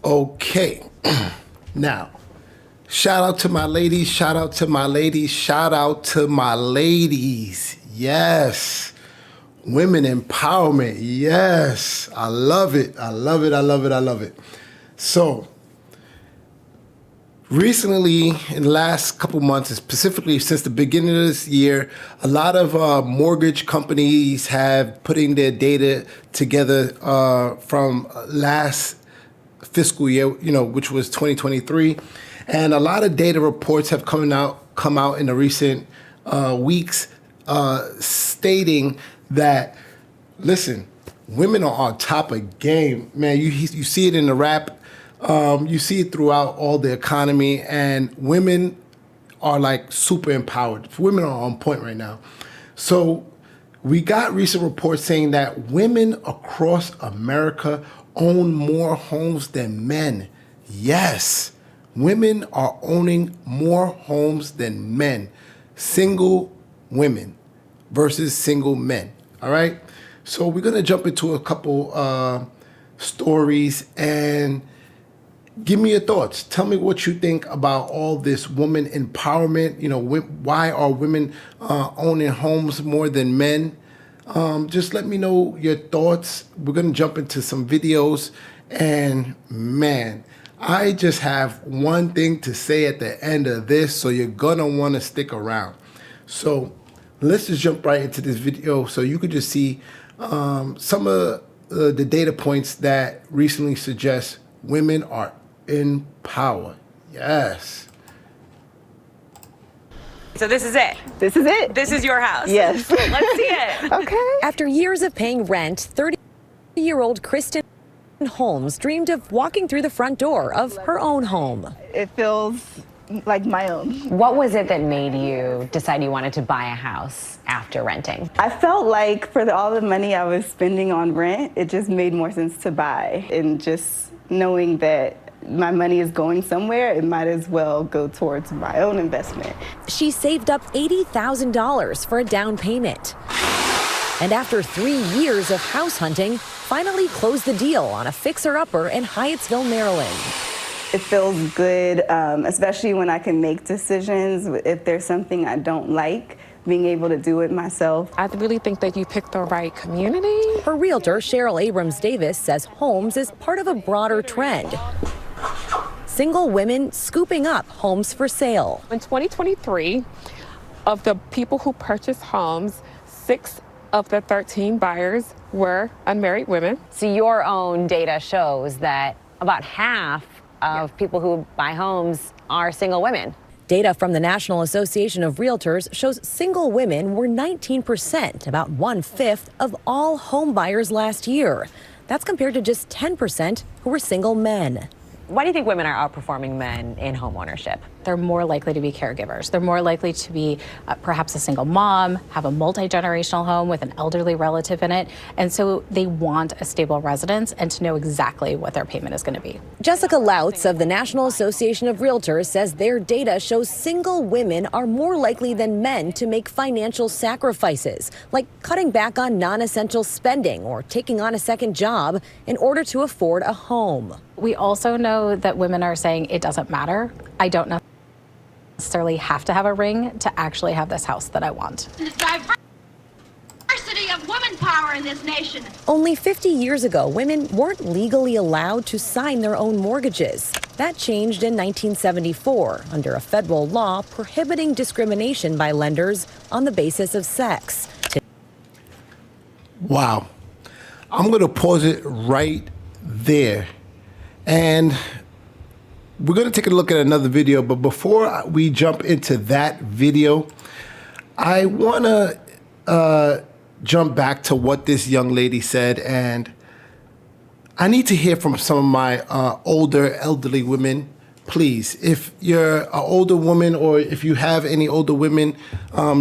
Okay. Now, shout out to my ladies, shout out to my ladies, shout out to my ladies. Yes. Women empowerment. Yes. I love it. I love it. I love it. I love it. So, recently, in the last couple months, specifically since the beginning of this year, a lot of mortgage companies have putting their data together from last fiscal year, which was 2023, and a lot of data reports have come out in the recent weeks, stating that, listen, women are on top of game, man. You see it in the rap. You see it throughout all the economy, and women are like super empowered. Women are on point right now. So we got recent reports saying that women across America own more homes than men. Yes, women are owning more homes than men. Single women versus single men. All right. So we're going to jump into a couple stories and give me your thoughts. Tell me what you think about all this woman empowerment. Why are women owning homes more than men? Just let me know your thoughts. We're going to jump into some videos. And man, I just have one thing to say at the end of this, so you're going to want to stick around. So let's just jump right into this video so you could just see some of the data points that recently suggest women are in power. Yes. So this is it. This is it. This is your house. Yes. Let's see it. Okay. After years of paying rent, 30-year-old Kristen Holmes dreamed of walking through the front door of her own home. It feels like my own. What was it that made you decide you wanted to buy a house after renting? I felt like for all the money I was spending on rent, it just made more sense to buy. And just knowing that my money is going somewhere, it might as well go towards my own investment. She saved up $80,000 for a down payment. And after 3 years of house hunting, finally closed the deal on a fixer-upper in Hyattsville, Maryland. It feels good, especially when I can make decisions. If there's something I don't like, being able to do it myself. I really think that you picked the right community. Her realtor, Cheryl Abrams-Davis, says homes is part of a broader trend. Single women scooping up homes for sale. In 2023, of the people who purchased homes, 6 of the 13 buyers were unmarried women. So your own data shows that about half of people who buy homes are single women. Data from the National Association of Realtors shows single women were 19%, about 1/5 of all home buyers last year. That's compared to just 10% who were single men. Why do you think women are outperforming men in home ownership? They're more likely to be caregivers. They're more likely to be perhaps a single mom, have a multi-generational home with an elderly relative in it. And so they want a stable residence and to know exactly what their payment is going to be. Jessica Lautz of the National Association of Realtors says their data shows single women are more likely than men to make financial sacrifices, like cutting back on non-essential spending or taking on a second job in order to afford a home. We also know that women are saying it doesn't matter. I don't necessarily have to have a ring to actually have this house that I want. Diversity of women power in this nation. Only 50 years ago, women weren't legally allowed to sign their own mortgages. That changed in 1974 under a federal law prohibiting discrimination by lenders on the basis of sex. Wow. I'm going to pause it right there. And we're going to take a look at another video. But before we jump into that video, I want to jump back to what this young lady said. And I need to hear from some of my older elderly women. Please, if you're an older woman or if you have any older women,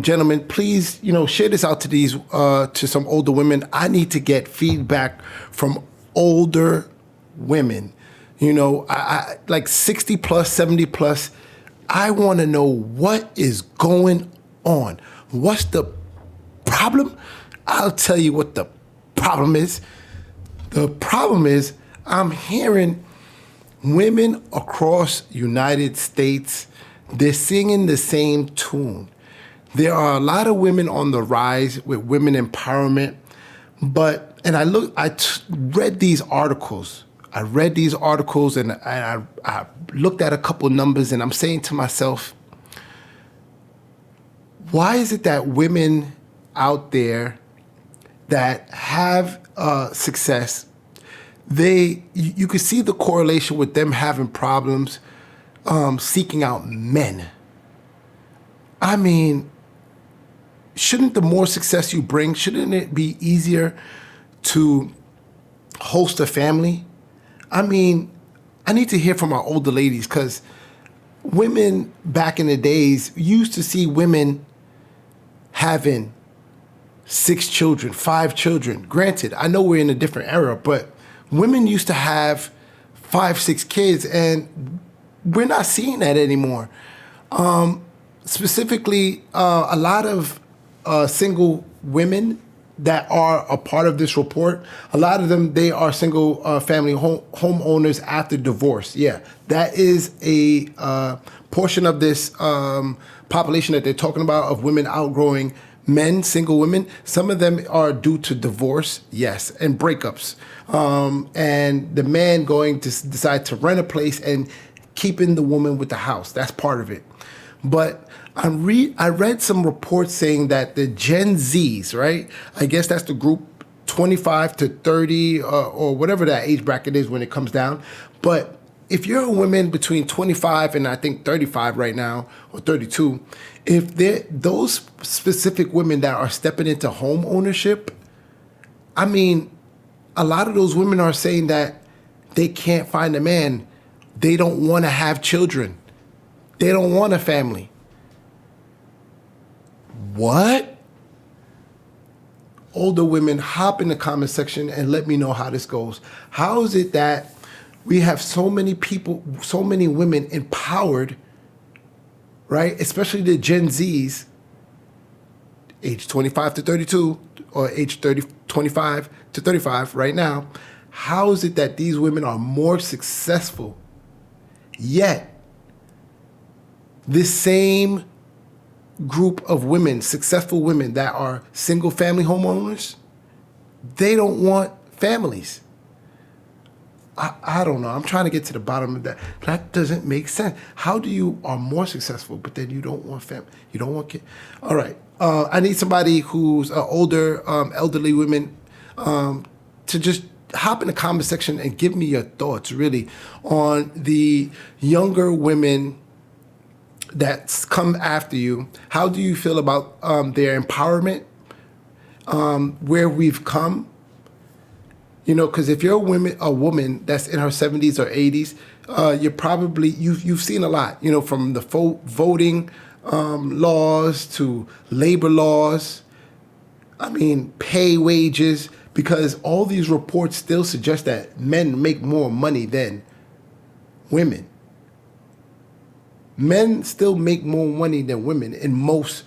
gentlemen, please, share this out to these to some older women. I need to get feedback from older women. I like 60 plus, 70 plus. I want to know what is going on. What's the problem? I'll tell you what the problem is. The problem is I'm hearing women across United States, they're singing the same tune. There are a lot of women on the rise with women empowerment, and I read these articles. And I looked at a couple numbers, and I'm saying to myself, why is it that women out there that have success, you can see the correlation with them having problems seeking out men? I mean, shouldn't the more success you bring, shouldn't it be easier to host a family? I mean, I need to hear from our older ladies, because women back in the days, used to see women having 6 children, 5 children. Granted, I know we're in a different era, but women used to have 5, 6 kids, and we're not seeing that anymore. Specifically, a lot of single women that are a part of this report, a lot of them, they are single family homeowners after divorce. Yeah, that is a portion of this population that they're talking about, of women outgrowing men, single women. Some of them are due to divorce, yes, and breakups. And the man going to decide to rent a place and keeping the woman with the house. That's part of it. But I read some reports saying that the Gen Zs, right? I guess that's the group 25 to 30 or whatever that age bracket is when it comes down. But if you're a woman between 25 and I think 35 right now, or 32, if those specific women that are stepping into home ownership, I mean, a lot of those women are saying that they can't find a man. They don't want to have children. They don't want a family. What? Older women, hop in the comment section and let me know how this goes. How is it that we have so many people, so many women empowered, right? Especially the Gen Zs, age 25 to 32, or age 25 to 35 right now. How is it that these women are more successful, yet this same group of women, successful women that are single family homeowners, they don't want families? I don't know. I'm trying to get to the bottom of that. That doesn't make sense. How do you are more successful, but then you don't want family? You don't want kids? All right. I need somebody who's older, elderly women to just hop in the comment section and give me your thoughts, really, on the younger women that's come after you. How do you feel about their empowerment, where we've come? You know, because if you're a woman that's in her 70s or 80s, you're probably, you've seen a lot, you know, from the voting laws to labor laws, I mean, pay, wages, because all these reports still suggest that men make more money than women. Men still make more money than women in most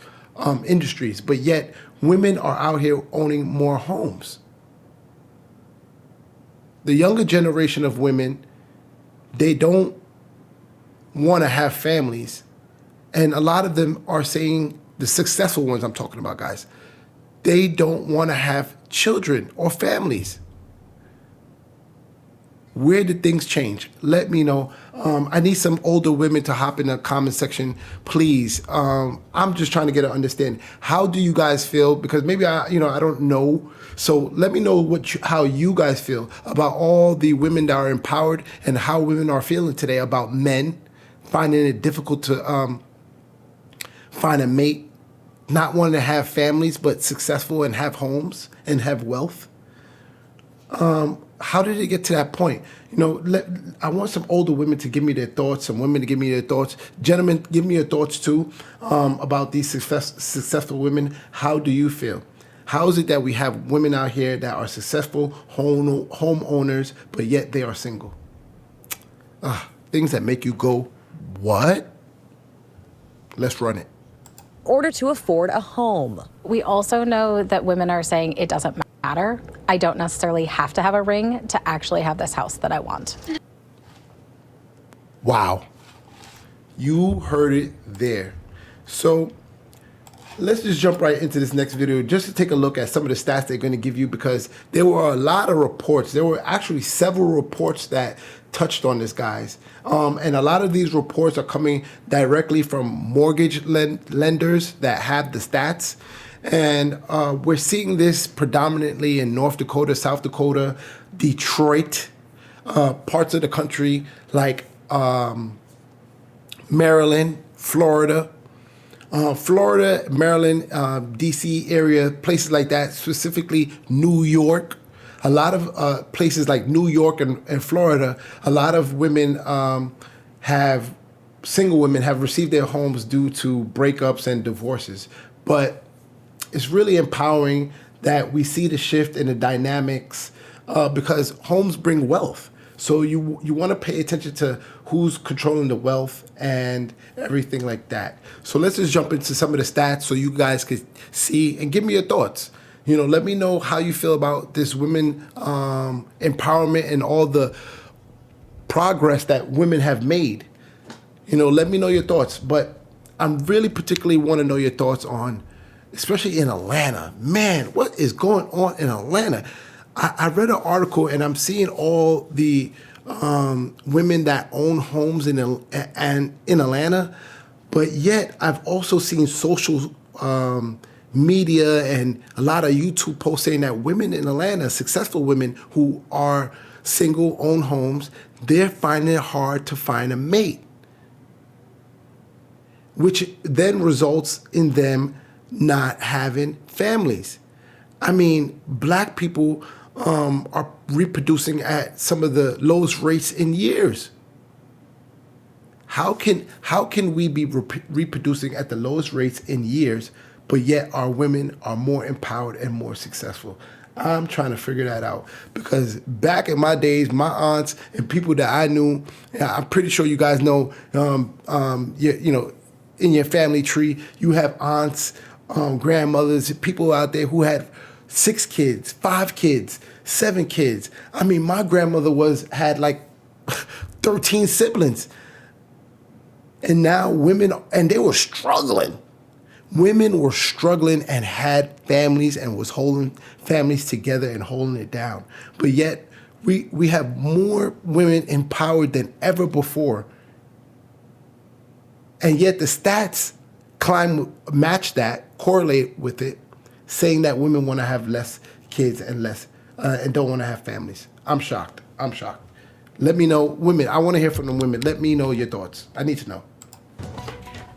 industries, but yet women are out here owning more homes. The younger generation of women, they don't want to have families. And a lot of them are saying, the successful ones I'm talking about, guys, they don't want to have children or families. Where did things change? Let me know. I need some older women to hop in the comment section, please. I'm just trying to get an understanding. How do you guys feel? Because maybe I don't know. So let me know how you guys feel about all the women that are empowered and how women are feeling today about men finding it difficult to find a mate, not wanting to have families, but successful and have homes and have wealth. How did it get to that point? You know, I want some older women to give me their thoughts, some women to give me their thoughts. Gentlemen, give me your thoughts too about these successful women. How do you feel? How is it that we have women out here that are successful homeowners, but yet they are single? Things that make you go, what? Let's run it. In order to afford a home. We also know that women are saying it doesn't matter. I don't necessarily have to have a ring to actually have this house that I want. Wow. You heard it there. So let's just jump right into this next video just to take a look at some of the stats they're going to give you, because there were a lot of reports. There were actually several reports that touched on this, guys. And a lot of these reports are coming directly from mortgage lenders that have the stats. And we're seeing this predominantly in North Dakota, South Dakota, Detroit, parts of the country like Maryland, Florida, Maryland, DC area, places like that, specifically New York. A lot of places like New York and Florida, a lot of women single women have received their homes due to breakups and divorces. But it's really empowering that we see the shift in the dynamics because homes bring wealth. So you want to pay attention to who's controlling the wealth and everything like that. So let's just jump into some of the stats so you guys could see and give me your thoughts. Let me know how you feel about this women empowerment and all the progress that women have made. Let me know your thoughts. But I'm really particularly want to know your thoughts on, especially in Atlanta. Man, what is going on in Atlanta? I read an article and I'm seeing all the women that own homes in Atlanta, but yet I've also seen social media and a lot of YouTube posts saying that women in Atlanta, successful women who are single, own homes, they're finding it hard to find a mate, which then results in them not having families. I mean, black people are reproducing at some of the lowest rates in years. How can we be reproducing at the lowest rates in years, but yet our women are more empowered and more successful? I'm trying to figure that out, because back in my days, my aunts and people that I knew, I'm pretty sure you guys know, in your family tree, you have aunts, grandmothers, people out there who had 6 kids, 5 kids, 7 kids. I mean, my grandmother had like 13 siblings. And now women, and they were struggling. Women were struggling and had families and was holding families together and holding it down. But yet we have more women empowered than ever before. And yet the stats match that, correlate with it, saying that women want to have less kids and and don't want to have families. I'm shocked. Let me know, women. I want to hear from the women. Let me know your thoughts. I need to know.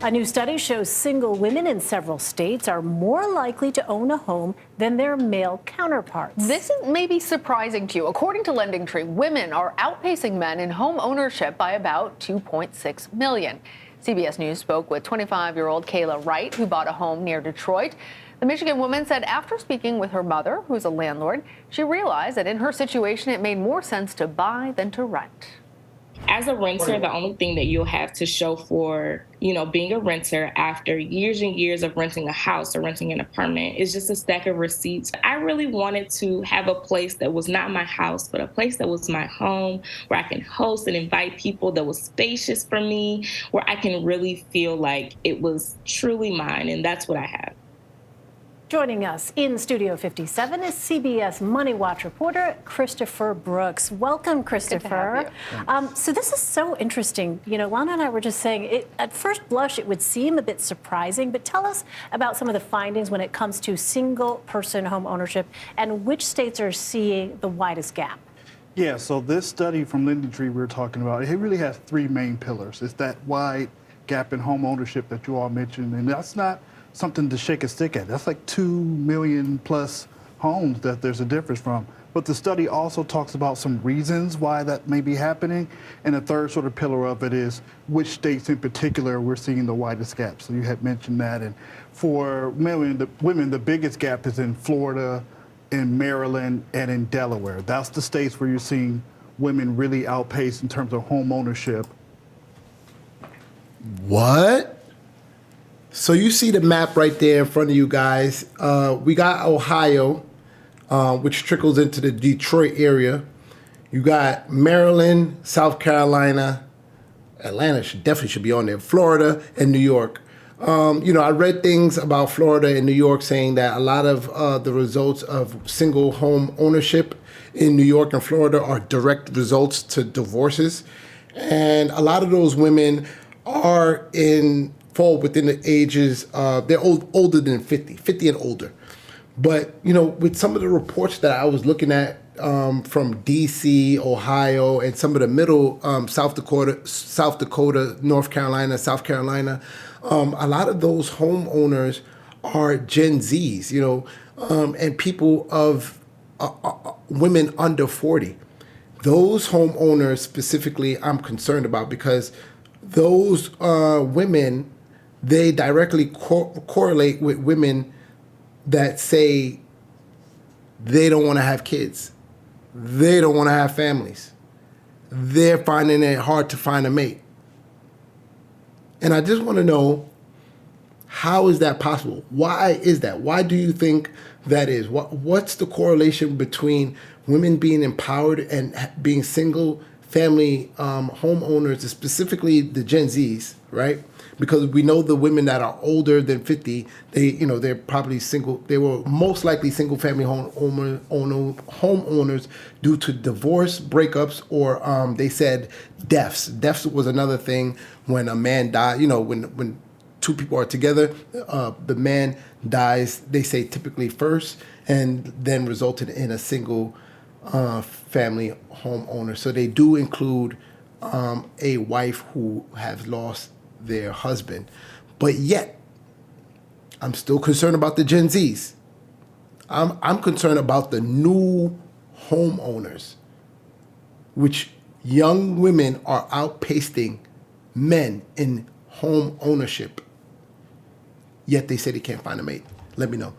A new study shows single women in several states are more likely to own a home than their male counterparts. This may be surprising to you. According to LendingTree, women are outpacing men in home ownership by about 2.6 million. CBS News spoke with 25-year-old Kayla Wright, who bought a home near Detroit. The Michigan woman said after speaking with her mother, who's a landlord, she realized that in her situation, it made more sense to buy than to rent. As a renter, the only thing that you'll have to show for, being a renter after years and years of renting a house or renting an apartment is just a stack of receipts. I really wanted to have a place that was not my house, but a place that was my home, where I can host and invite people, that was spacious for me, where I can really feel like it was truly mine. And that's what I have. Joining us in Studio 57 is CBS Money Watch reporter Christopher Brooks. Welcome, Christopher. Good to have you. So this is so interesting. Lana and I were just saying, at first blush, it would seem a bit surprising, but tell us about some of the findings when it comes to single-person home ownership and which states are seeing the widest gap. Yeah, so this study from LendingTree we're talking about, it really has 3 main pillars. It's that wide gap in home ownership that you all mentioned, and that's not something to shake a stick at. That's like 2 million plus homes that there's a difference from. But the study also talks about some reasons why that may be happening. And the third sort of pillar of it is which states in particular we're seeing the widest gap. So you had mentioned that. And for women, the biggest gap is in Florida, in Maryland, and in Delaware. That's the states where you're seeing women really outpace in terms of home ownership. What? So you see the map right there in front of you guys. We got Ohio, which trickles into the Detroit area. You got Maryland, South Carolina, Atlanta definitely be on there. Florida and New York. I read things about Florida and New York saying that a lot of the results of single home ownership in New York and Florida are direct results to divorces. And a lot of those women fall within the ages, they're older than 50 and older. But, with some of the reports that I was looking at from DC, Ohio, and some of the middle South Dakota, North Carolina, South Carolina, a lot of those homeowners are Gen Zs, and people of women under 40. Those homeowners specifically I'm concerned about because those women, they directly correlate with women that say they don't want to have kids. They don't want to have families. They're finding it hard to find a mate. And I just want to know, how is that possible? Why is that? Why do you think that is? What's the correlation between women being empowered and being single family homeowners, specifically the Gen Zs, right? Because we know the women that are older than 50, they're probably single. They were most likely single family homeowners due to divorce, breakups, or they said deaths. Deaths was another thing when a man died. When two people are together, the man dies, they say typically first, and then resulted in a single family homeowner. So they do include a wife who has lost their husband. But yet, I'm still concerned about the Gen Zs. I'm concerned about the new homeowners, which young women are outpacing men in home ownership. Yet they say they can't find a mate. Let me know.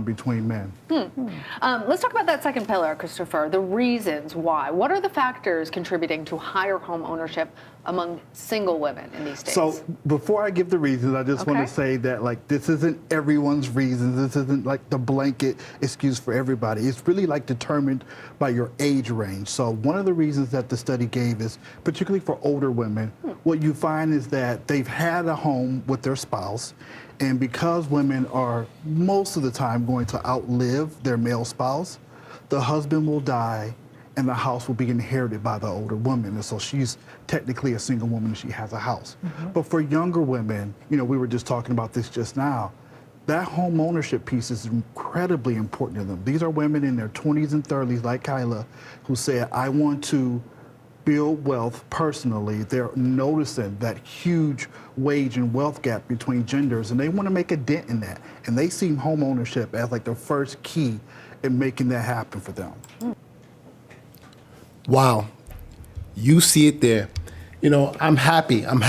Between men. Let's talk about that second pillar, Christopher, the reasons why. What are the factors contributing to higher home ownership among single women in these states? So before I give the reasons, I just want to say that this isn't everyone's reasons. This isn't like the blanket excuse for everybody. It's really determined by your age range. So one of the reasons that the study gave is, particularly for older women, what you find is that they've had a home with their spouse. And because women are most of the time going to outlive their male spouse, the husband will die and the house will be inherited by the older woman. And so she's technically a single woman and she has a house. But for younger women, we were just talking about this just now, that home ownership piece is incredibly important to them. These are women in their 20s and 30s, like Kyla, who said, I want to build wealth personally. They're noticing that huge wage and wealth gap between genders, and they want to make a dent in that. And they see home ownership as the first key in making that happen for them. Wow. You see it there. I'm happy. Let's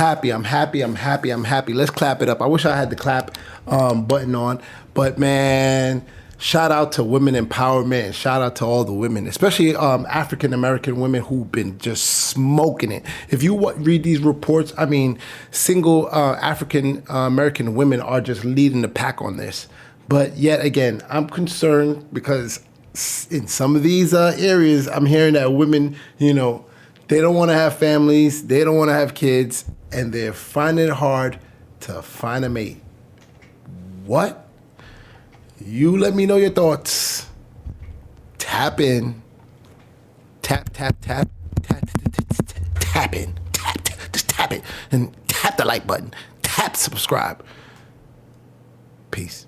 clap it up. I wish I had the clap button on, but man, shout out to women empowerment and shout out to all the women, especially African-American women who've been just smoking it. If you read these reports, single African-American women are just leading the pack on this. But yet again, I'm concerned because in some of these areas, I'm hearing that women, they don't want to have families, they don't want to have kids, and they're finding it hard to find a mate. What? You let me know your thoughts. Tap in. Tap in. Just tap it. And tap the like button. Tap subscribe. Peace.